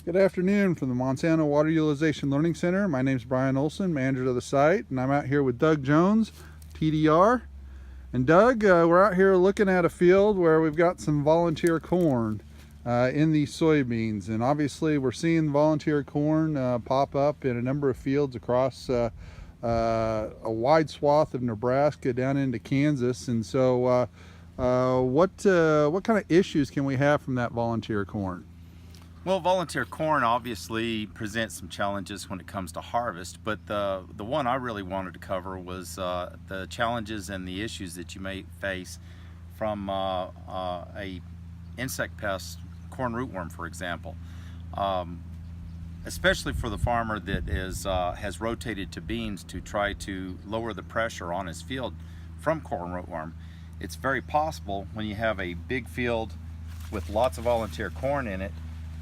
Good afternoon from the Monsanto Water Utilization Learning Center. My name is Brian Olson, manager of the site, and I'm out here with Doug Jones, TDR. And Doug, we're out here looking at a field where we've got some volunteer corn in these soybeans. And obviously we're seeing volunteer corn pop up in a number of fields across a wide swath of Nebraska down into Kansas. And so what kind of issues can we have from that volunteer corn? Well, volunteer corn obviously presents some challenges when it comes to harvest, but the one I really wanted to cover was the challenges and the issues that you may face from a insect pest, corn rootworm, for example. Especially for the farmer that has rotated to beans to try to lower the pressure on his field from corn rootworm. It's very possible when you have a big field with lots of volunteer corn in it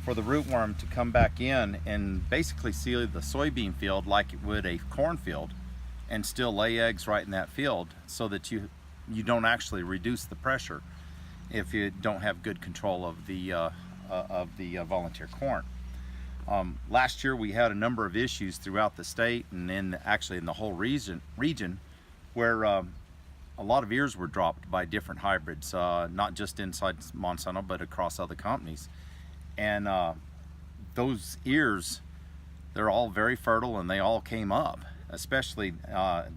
for the rootworm to come back in and basically seal the soybean field like it would a cornfield and still lay eggs right in that field, so that you don't actually reduce the pressure if you don't have good control of the volunteer corn. Last year we had a number of issues throughout the state and actually in the whole region where a lot of ears were dropped by different hybrids, not just inside Monsanto but across other companies. And those ears, they're all very fertile and they all came up, especially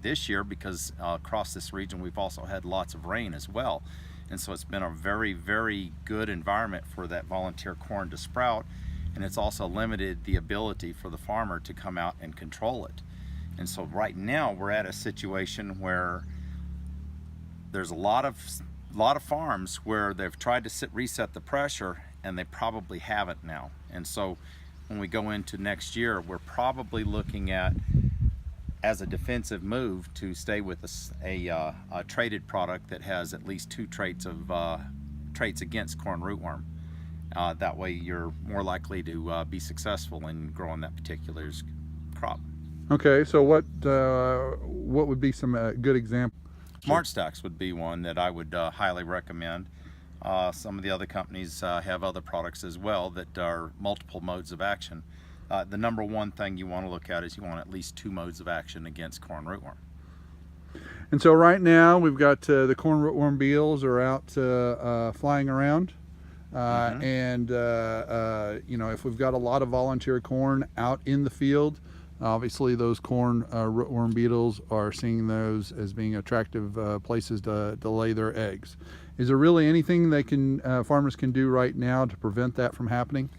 this year, because across this region we've also had lots of rain as well. And so it's been a very, very good environment for that volunteer corn to sprout, and it's also limited the ability for the farmer to come out and control it. And so right now we're at a situation where there's a lot of farms where they've tried to reset the pressure, and they probably haven't now. And so when we go into next year, we're probably looking at, as a defensive move, to stay with a traded product that has at least 2 traits against corn rootworm. That way you're more likely to be successful in growing that particular crop. Okay, so what would be some good examples? Smart Stacks would be one that I would highly recommend. Some of the other companies have other products as well that are multiple modes of action. The number one thing you want to look at is you want at least 2 modes of action against corn rootworm. And so right now we've got the corn rootworm beetles are out flying around. And you know, if we've got a lot of volunteer corn out in the field, obviously those corn rootworm beetles are seeing those as being attractive places to lay their eggs. Is there really anything they farmers can do right now to prevent that from happening?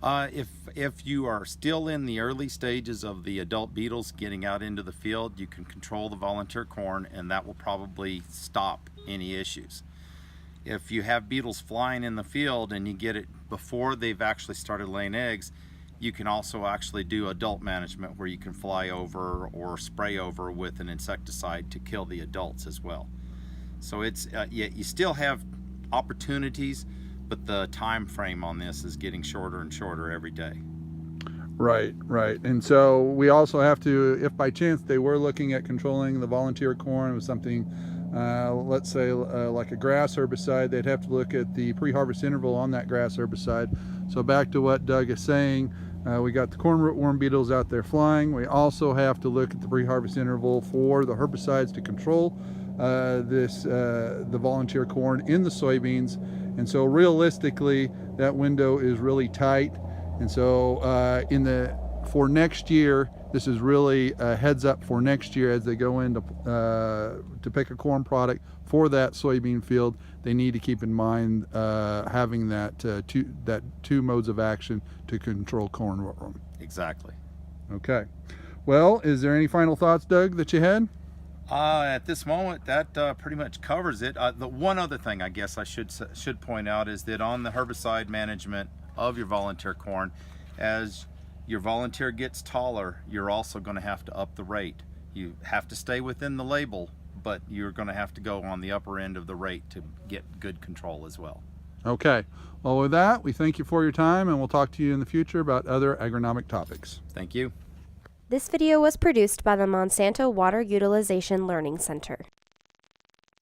If you are still in the early stages of the adult beetles getting out into the field, you can control the volunteer corn, and that will probably stop any issues. If you have beetles flying in the field and you get it before they've actually started laying eggs, you can also actually do adult management, where you can fly over or spray over with an insecticide to kill the adults as well. So it's you still have opportunities, but the time frame on this is getting shorter and shorter every day. Right. And so we also have to, if by chance they were looking at controlling the volunteer corn with something, let's say like a grass herbicide, they'd have to look at the pre-harvest interval on that grass herbicide. So back to what Doug is saying, we got the corn rootworm beetles out there flying. We also have to look at the pre-harvest interval for the herbicides to control the volunteer corn in the soybeans. And so realistically that window is really tight. And so for next year, this is really a heads up for next year as they go in to pick a corn product for that soybean field. They need to keep in mind having that two modes of action to control corn rootworm. Exactly. Okay. Well, is there any final thoughts, Doug, that you had? At this moment, that pretty much covers it. The one other thing I guess I should point out is that on the herbicide management of your volunteer corn, as your volunteer gets taller, you're also going to have to up the rate. You have to stay within the label, but you're going to have to go on the upper end of the rate to get good control as well. Okay. Well, with that, we thank you for your time, and we'll talk to you in the future about other agronomic topics. Thank you. This video was produced by the Monsanto Water Utilization Learning Center.